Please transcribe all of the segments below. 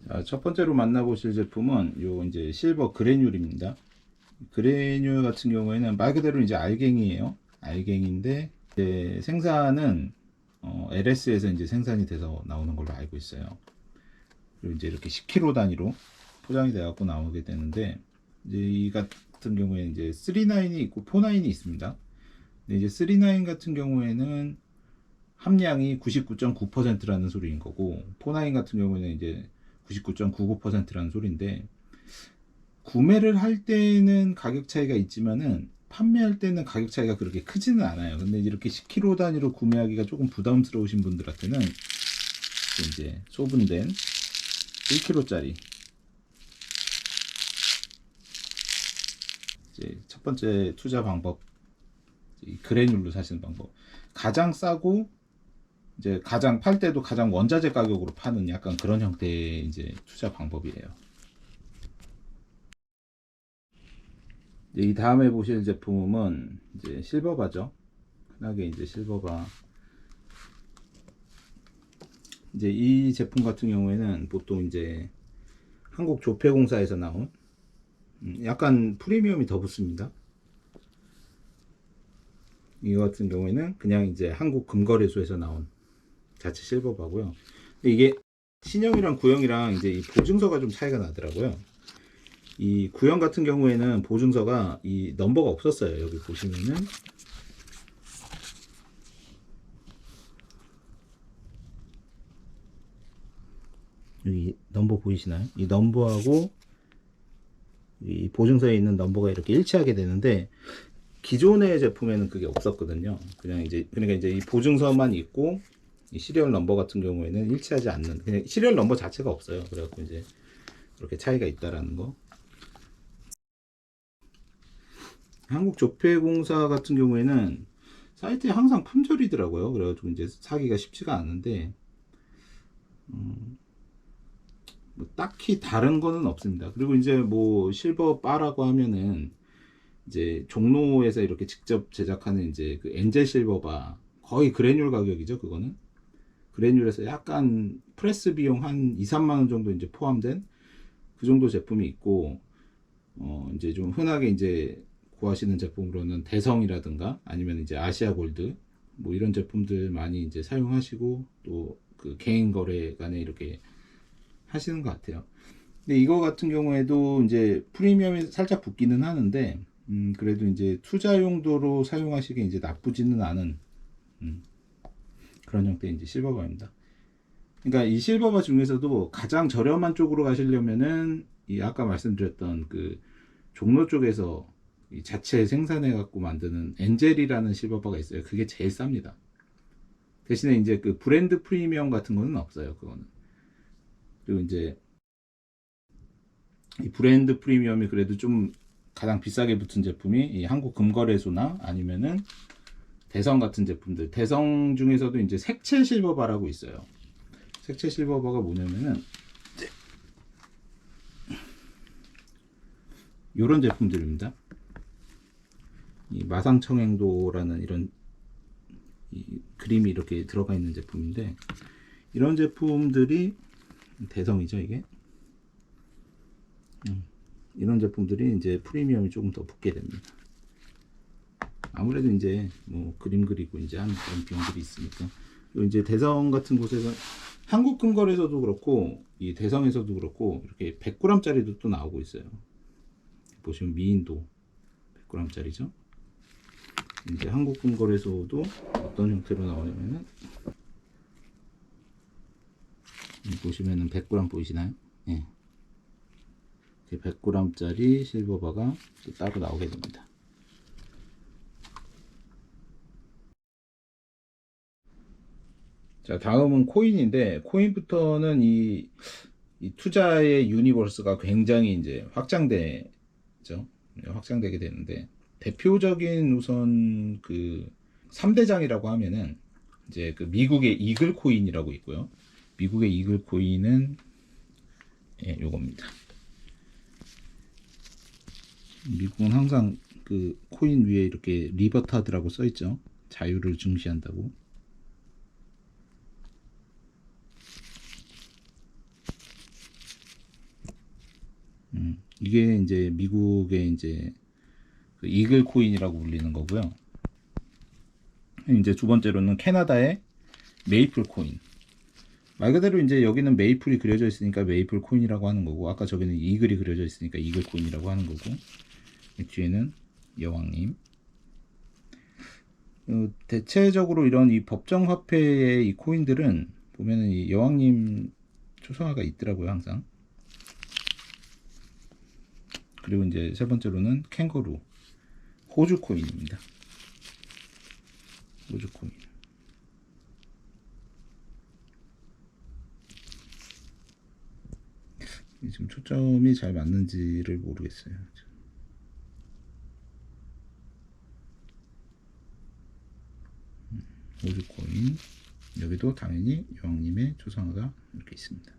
자, 첫 번째로 만나보실 제품은 요 이제 실버 그래듈입니다. 그래듈 같은 경우에는 말 그대로 이제 알갱이에요. 알갱인데 이제 생산은 LS에서 이제 생산이 돼서 나오는 걸로 알고 있어요. 그리고 이제 이렇게 10kg 단위로 포장이 돼 갖고 나오게 되는데, 이제 이 같은 경우에는 이제 3,9이 있고 4,9이 있습니다. 근데 이제 3,9 같은 경우에는 함량이 99.9%라는 소리인 거고, 4,9 같은 경우에는 이제 99.99%라는 소리인데, 구매를 할 때는 가격 차이가 있지만은 판매할 때는 가격 차이가 그렇게 크지는 않아요. 근데 이렇게 10kg 단위로 구매하기가 조금 부담스러우신 분들한테는 이제 소분된 1kg짜리 이제 첫 번째 투자 방법, 그래듈로 사시는 방법. 가장 싸고 이제 가장 팔 때도 가장 원자재 가격으로 파는 약간 그런 형태의 이제 투자 방법이에요. 이 다음에 보실 제품은 이제 실버바죠. 흔하게 이제 실버바. 이제 이 제품 같은 경우에는 보통 이제 한국 조폐공사에서 나온 약간 프리미엄이 더 붙습니다. 이거 같은 경우에는 그냥 이제 한국 금거래소에서 나온 자체 실버바고요. 근데 이게 신형이랑 구형이랑 이제 이 보증서가 좀 차이가 나더라고요. 이 구형 같은 경우에는 보증서가 이 넘버가 없었어요. 여기 보시면은 여기 넘버 보이시나요? 이 넘버하고 이 보증서에 있는 넘버가 이렇게 일치하게 되는데, 기존의 제품에는 그게 없었거든요. 그냥 이제 그러니까 이제 이 보증서만 있고 이 시리얼 넘버 같은 경우에는 일치하지 않는, 그냥 시리얼 넘버 자체가 없어요. 그래갖고 이제 이렇게 차이가 있다라는 거. 한국 조폐공사 같은 경우에는 사이트에 항상 품절이더라고요. 그래가지고 이제 사기가 쉽지가 않은데, 뭐 딱히 다른 거는 없습니다. 그리고 이제 뭐 실버 바라고 하면은 이제 종로에서 이렇게 직접 제작하는 이제 그 엔젤 실버바, 거의 그래듈 가격이죠. 그거는 그래듈에서 약간 프레스 비용 한 2, 3만 원 정도 이제 포함된 그 정도 제품이 있고, 이제 좀 흔하게 이제 구하시는 제품으로는 대성이라든가 아니면 이제 아시아 골드 뭐 이런 제품들 많이 이제 사용하시고, 또 그 개인 거래간에 이렇게 하시는 것 같아요. 근데 이거 같은 경우에도 이제 프리미엄이 살짝 붙기는 하는데, 그래도 이제 투자 용도로 사용하시기에 이제 나쁘지는 않은 그런 형태의 이제 실버바입니다. 그러니까 이 실버바 중에서도 가장 저렴한 쪽으로 가시려면은 이 아까 말씀드렸던 그 종로 쪽에서 이 자체 생산해 갖고 만드는 엔젤이라는 실버바가 있어요. 그게 제일 쌉니다. 대신에 이제 그 브랜드 프리미엄 같은 거는 없어요. 그거는. 그리고 이제 이 브랜드 프리미엄이 그래도 좀 가장 비싸게 붙은 제품이 이 한국 금거래소나 아니면은 대성 같은 제품들. 대성 중에서도 이제 색채 실버바라고 있어요. 색채 실버바가 뭐냐면은 이런 제품들입니다. 이 마상청행도라는 이런 이 그림이 이렇게 들어가 있는 제품인데, 이런 제품들이 대성이죠. 이게 이런 제품들이 이제 프리미엄이 조금 더 붙게 됩니다. 아무래도 이제 뭐 그림 그리고 이제 하는 그런 비용들이 있으니까. 그리고 이제 대성 같은 곳에서 한국 금거래에서도 그렇고 이 대성에서도 그렇고 이렇게 100g짜리도 또 나오고 있어요. 보시면 미인도 100g짜리죠. 이제 한국 금거래소도 어떤 형태로 나오냐면은 보시면은 100g 보이시나요? 예. 100g짜리 실버바가 또 따로 나오게 됩니다. 자, 다음은 코인인데, 코인부터는 이 투자의 유니버스가 굉장히 이제 확장되죠. 확장되게 되는데, 대표적인 우선 그 3대장이라고 하면은 이제 그 미국의 이글 코인이라고 있고요. 미국의 이글 코인은 예, 요겁니다. 미국은 항상 그 코인 위에 이렇게 리버타드라고 써 있죠. 자유를 중시한다고. 이게 이제 미국의 이제 그 이글 코인이라고 불리는 거고요. 이제 두 번째로는 캐나다의 메이플 코인. 말 그대로 이제 여기는 메이플이 그려져 있으니까 메이플 코인이라고 하는 거고, 아까 저기는 이글이 그려져 있으니까 이글 코인이라고 하는 거고, 뒤에는 여왕님. 대체적으로 이런 이 법정 화폐의 이 코인들은 보면은 이 여왕님 초상화가 있더라고요, 항상. 그리고 이제 세 번째로는 캥거루, 호주 코인입니다. 호주 코인. 지금 초점이 잘 맞는지를 모르겠어요. 호주 코인. 여기도 당연히 여왕님의 초상화가 이렇게 있습니다.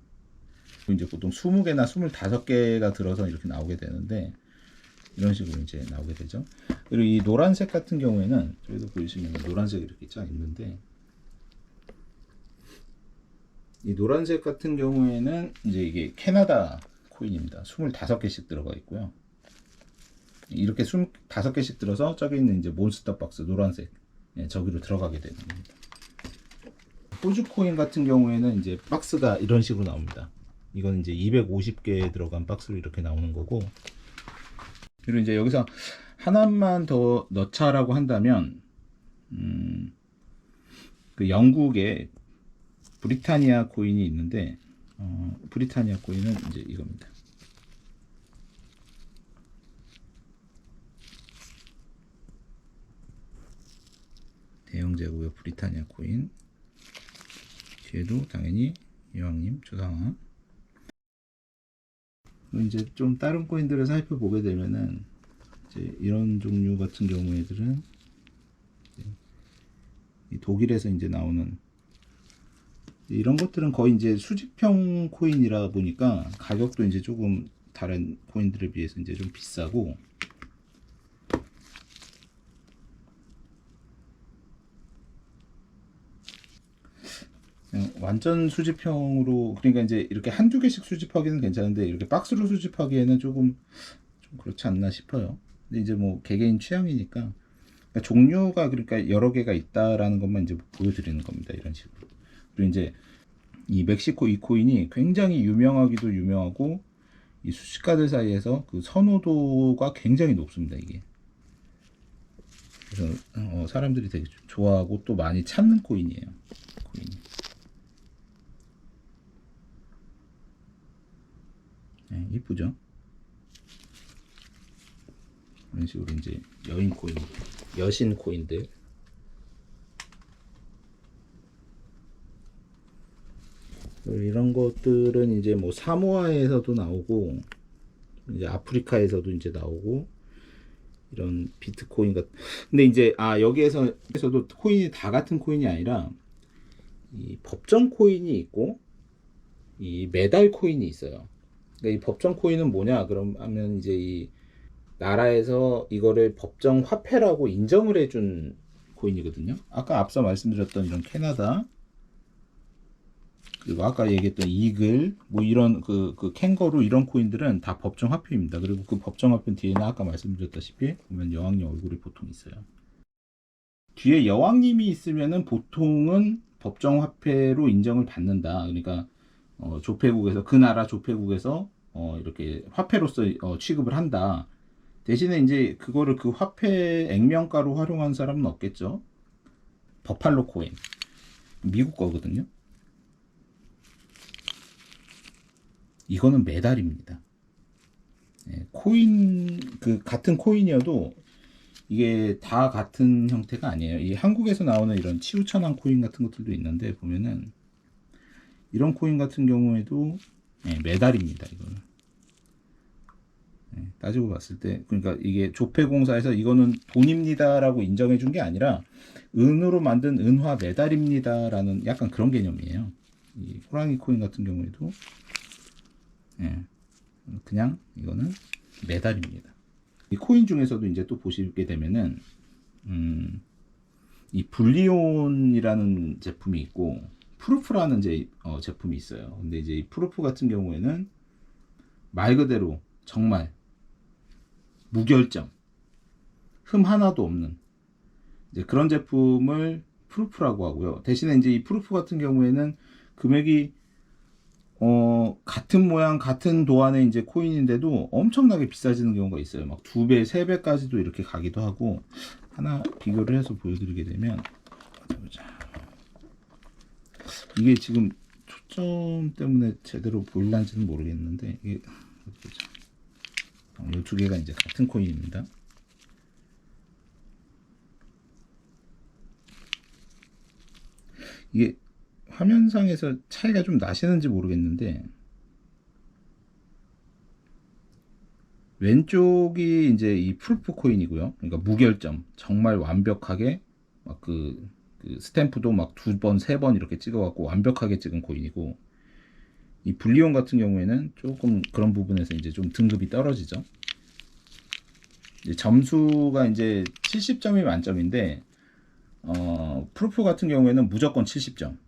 이제 보통 20개나 25개가 들어서 이렇게 나오게 되는데, 이런 식으로 이제 나오게 되죠. 그리고 이 노란색 같은 경우에는 저희도 보시면 노란색 이렇게 쫙 있는데, 이 노란색 같은 경우에는 이제 이게 캐나다 코인입니다. 25개씩 들어가 있고요. 이렇게 25개씩 들어서 저기 있는 이제 몬스터 박스 노란색, 예, 저기로 들어가게 되는 겁니다. 호주 코인 같은 경우에는 이제 박스가 이런 식으로 나옵니다. 이건 이제 250개 들어간 박스로 이렇게 나오는 거고, 그리고 이제 여기서 하나만 더 넣자라고 한다면, 그 영국의 브리타니아 코인이 있는데, 브리타니아 코인은 이제 이겁니다. 대형제고요. 브리타니아 코인. 뒤에도 당연히 여왕님 초상화. 이제 좀 다른 코인들을 살펴보게 되면은 이제 이런 종류 같은 경우에들은 독일에서 이제 나오는 이런 것들은 거의 이제 수집형 코인이라 보니까 가격도 이제 조금 다른 코인들에 비해서 이제 좀 비싸고, 완전 수집형으로, 그러니까 이제 이렇게 한두 개씩 수집하기는 괜찮은데 이렇게 박스로 수집하기에는 조금 좀 그렇지 않나 싶어요. 근데 이제 뭐 개개인 취향이니까, 그러니까 종류가 그러니까 여러 개가 있다라는 것만 이제 보여드리는 겁니다. 이런 식으로. 그리고 이제 이 멕시코 이 코인이 굉장히 유명하기도 유명하고, 이 수집가들 사이에서 그 선호도가 굉장히 높습니다. 이게. 그래서 사람들이 되게 좋아하고 또 많이 찾는 코인이에요. 코인이. 네, 이쁘죠? 이런 식으로 이제 여인 코인, 여신 코인들. 이런 것들은 이제 뭐 사모아에서도 나오고, 이제 아프리카에서도 이제 나오고, 이런 비트코인 같은. 근데 이제 여기에서도 코인이 다 같은 코인이 아니라 이 법정 코인이 있고 이 메달 코인이 있어요. 그러니까 이 법정 코인은 뭐냐? 그럼 하면 이제 이 나라에서 이거를 법정 화폐라고 인정을 해준 코인이거든요. 아까 앞서 말씀드렸던 이런 캐나다 그리고 아까 얘기했던 이글, 뭐 이런 그 캥거루 이런 코인들은 다 법정 화폐입니다. 그리고 그 법정 화폐 뒤에는 아까 말씀드렸다시피 보면 여왕님 얼굴이 보통 있어요. 뒤에 여왕님이 있으면은 보통은 법정 화폐로 인정을 받는다. 그러니까 조폐국에서 그 나라 조폐국에서 이렇게 화폐로서 취급을 한다. 대신에 이제 그거를 그 화폐 액면가로 활용한 사람은 없겠죠. 버팔로 코인 미국 거거든요. 이거는 메달입니다. 코인 그 같은 코인이어도 이게 다 같은 형태가 아니에요. 이 한국에서 나오는 이런 치우천한 코인 같은 것들도 있는데 보면은 이런 코인 같은 경우에도 메달입니다. 이거는 따지고 봤을 때 그러니까 이게 조폐공사에서 이거는 돈입니다라고 인정해 준 게 아니라 은으로 만든 은화 메달입니다라는 약간 그런 개념이에요. 이 호랑이 코인 같은 경우에도 그냥 이거는 메달입니다. 이 코인 중에서도 이제 또 보시게 되면은 이 불리온이라는 제품이 있고 프루프라는 제품이 있어요. 근데 이제 이 프루프 같은 경우에는 말 그대로 정말 무결점, 흠 하나도 없는 이제 그런 제품을 프루프라고 하고요. 대신에 이제 이 프루프 같은 경우에는 금액이 같은 모양, 같은 도안의 이제 코인인데도 엄청나게 비싸지는 경우가 있어요. 막 2배, 3배까지도 이렇게 가기도 하고, 하나 비교를 해서 보여드리게 되면, 보자. 이게 지금 초점 때문에 제대로 보일란지는 모르겠는데, 이게, 보자. 이 두 개가 이제 같은 코인입니다. 이게 화면상에서 차이가 좀 나시는지 모르겠는데 왼쪽이 이제 이 프루프 코인이고요. 그러니까 무결점, 정말 완벽하게 막 그 스탬프도 막 2번, 3번 이렇게 찍어갖고 완벽하게 찍은 코인이고 이 불리온 같은 경우에는 조금 그런 부분에서 이제 좀 등급이 떨어지죠. 이제 점수가 이제 70점이 만점인데 프루프 같은 경우에는 무조건 70점.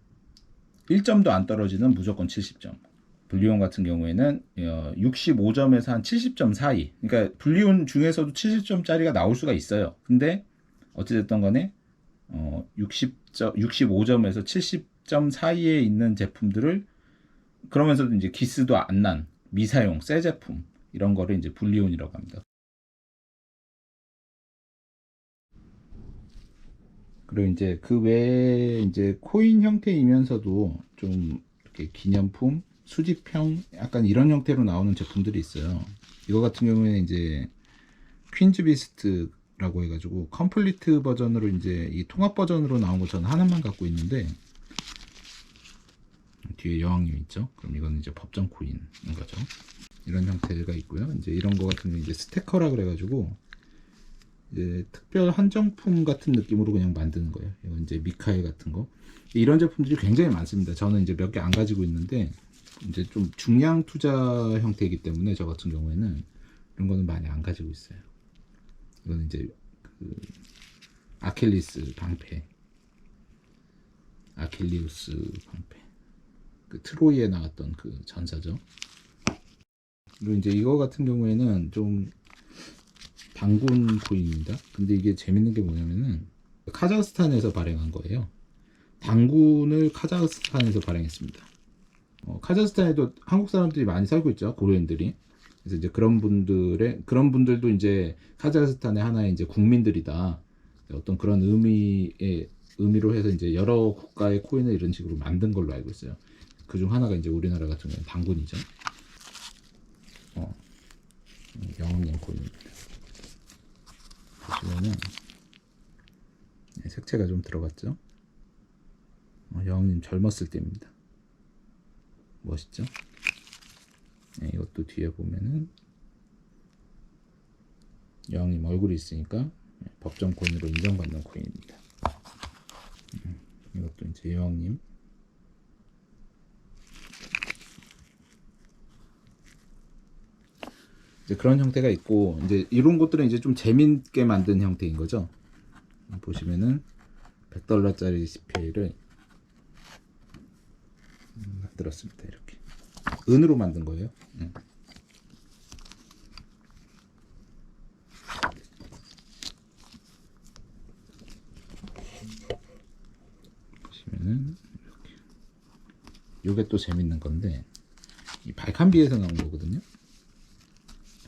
1점도 안 떨어지는 무조건 70점. 불리온 같은 경우에는 65점에서 한 70점 사이. 그러니까 불리온 중에서도 70점짜리가 나올 수가 있어요. 근데 어찌됐든 간에 65점에서 70점 사이에 있는 제품들을 그러면서도 이제 기스도 안 난 미사용 새 제품 이런 거를 이제 불리온이라고 합니다. 그리고 이제 그 외에 이제 코인 형태이면서도 좀 이렇게 기념품, 수집형 약간 이런 형태로 나오는 제품들이 있어요. 이거 같은 경우에는 이제 퀸즈 비스트라고 해가지고 컴플리트 버전으로 이제 이 통합 버전으로 나온 거 저는 하나만 갖고 있는데 뒤에 여왕님 있죠. 그럼 이거는 이제 법정 코인인 거죠. 이런 형태가 있고요. 이제 이런 거 같은 경우 이제 스테커라 그래가지고 이제 특별 한정품 같은 느낌으로 그냥 만드는 거예요. 이건 이제 미카엘 같은 거. 이런 제품들이 굉장히 많습니다. 저는 이제 몇 개 안 가지고 있는데 이제 좀 중량 투자 형태이기 때문에 저 같은 경우에는 이런 거는 많이 안 가지고 있어요. 이거는 이제 그 아킬리스 방패, 아킬리우스 방패, 그 트로이에 나왔던 그 전사죠. 그리고 이제 이거 같은 경우에는 좀 단군 코인입니다. 근데 이게 재밌는 게 뭐냐면은 카자흐스탄에서 발행한 거예요. 단군을 카자흐스탄에서 발행했습니다. 카자흐스탄에도 한국 사람들이 많이 살고 있죠. 고려인들이. 그래서 이제 그런 분들도 이제 카자흐스탄의 하나의 이제 국민들이다. 어떤 그런 의미로 해서 이제 여러 국가의 코인을 이런 식으로 만든 걸로 알고 있어요. 그중 하나가 이제 우리나라 같은 경우는 단군이죠. 영웅님 코인입니다. 보시면은 색채가 좀 들어갔죠. 여왕님 젊었을 때입니다. 멋있죠? 이것도 뒤에 보면은 여왕님 얼굴이 있으니까 법정 코인으로 인정받는 코인입니다. 이것도 이제 여왕님. 이제 그런 형태가 있고 이제 이런 것들은 이제 좀 재밌게 만든 형태인 거죠. 보시면은 $100짜리 CPA를 만들었습니다. 이렇게 은으로 만든 거예요. 보시면은 이렇게. 요게 또 재밌는 건데 이 발칸비에서 나온 거거든요.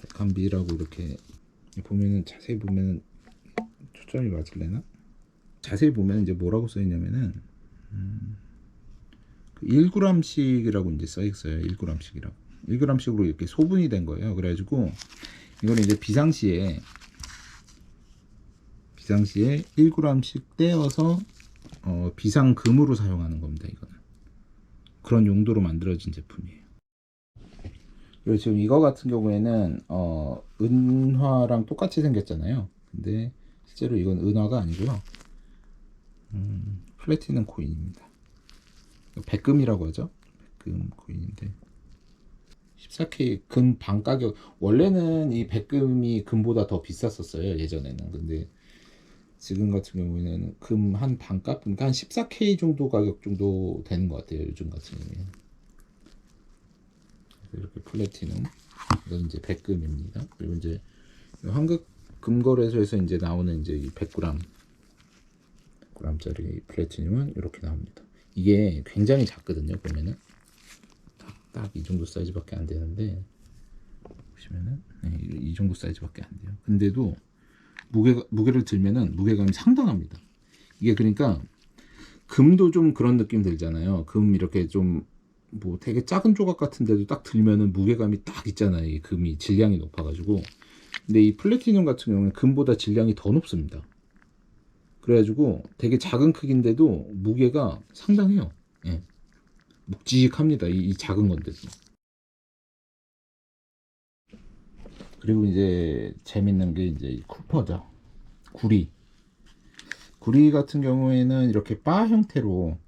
발칸비라고 이렇게 보면은 자세히 보면은 초점이 맞을래나? 자세히 보면 이제 뭐라고 써 있냐면은 1g씩이라고 이제 써 있어요. 1g씩이라고. 1g씩으로 이렇게 소분이 된 거예요. 그래가지고 이거는 이제 비상시에 1g씩 떼어서 비상금으로 사용하는 겁니다. 이거는 그런 용도로 만들어진 제품이에요. 그리고 지금 이거 같은 경우에는 은화랑 똑같이 생겼잖아요. 근데 실제로 이건 은화가 아니고요. 플래티넘 코인입니다. 백금이라고 하죠. 백금 코인인데 14K 금 반 가격. 원래는 이 백금이 금보다 더 비쌌었어요, 예전에는. 근데 지금 같은 경우에는 금 한 반값, 그러니까 한 14K 정도 가격 정도 되는 것 같아요, 요즘 같은 경우에는. 이렇게 플래티넘, 이건 이제 백금입니다. 그리고 이제 한국 금거래소에서 이제 나오는 이제 이 100g짜리 플래티넘은 이렇게 나옵니다. 이게 굉장히 작거든요. 보면은 딱 이 정도 사이즈밖에 안 되는데 보시면은 이 정도 사이즈밖에 안 돼요. 근데도 무게를 들면은 무게감이 상당합니다. 이게 그러니까 금도 좀 그런 느낌 들잖아요. 금 이렇게 좀 뭐 되게 작은 조각 같은데도 딱 들면은 무게감이 딱 있잖아요. 이 금이 질량이 높아가지고. 근데 이 플래티넘 같은 경우는 금보다 질량이 더 높습니다. 그래가지고 되게 작은 크기인데도 무게가 상당해요. 예. 묵직합니다. 이 작은 건데도. 그리고 이제 재밌는 게 이제 이 쿠퍼죠. 구리 같은 경우에는 이렇게 바 형태로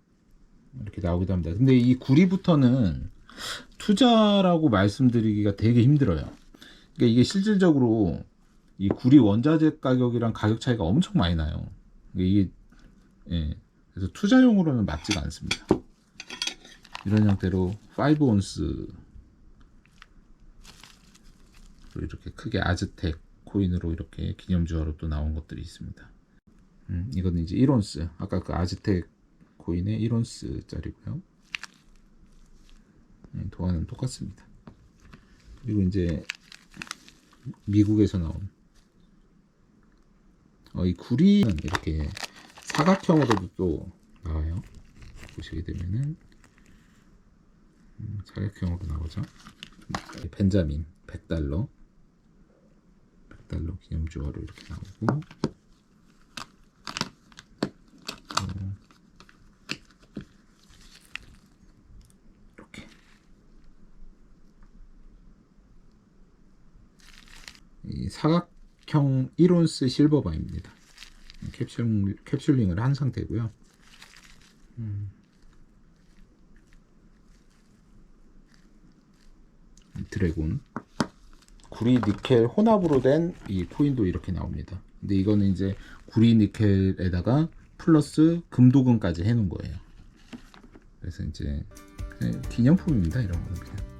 이렇게 나오기도 합니다. 근데 이 구리부터는 투자라고 말씀드리기가 되게 힘들어요. 그러니까 이게 실질적으로 이 구리 원자재 가격이랑 가격 차이가 엄청 많이 나요. 이게 그래서 투자용으로는 맞지가 않습니다. 이런 형태로 5온스 이렇게 크게 아즈텍 코인으로 이렇게 기념주화로 또 나온 것들이 있습니다. 이거는 이제 1온스, 아까 그 아즈텍 코인의 1온스 짜리고요. 도안은 똑같습니다. 그리고 이제 미국에서 나온 이 구리는 이렇게 사각형으로도 또 나와요. 보시게 되면은 사각형으로 나오죠. 벤자민 100달러 기념주화로 이렇게 나오고, 이렇게 이 사각형 1온스 실버바입니다. 캡슐링을 한 상태고요. 드래곤 구리 니켈 혼합으로 된 이 코인도 이렇게 나옵니다. 근데 이거는 이제 구리 니켈에다가 플러스 금도금까지 해놓은 거예요. 그래서 이제 그냥 기념품입니다. 이런 거는 그냥.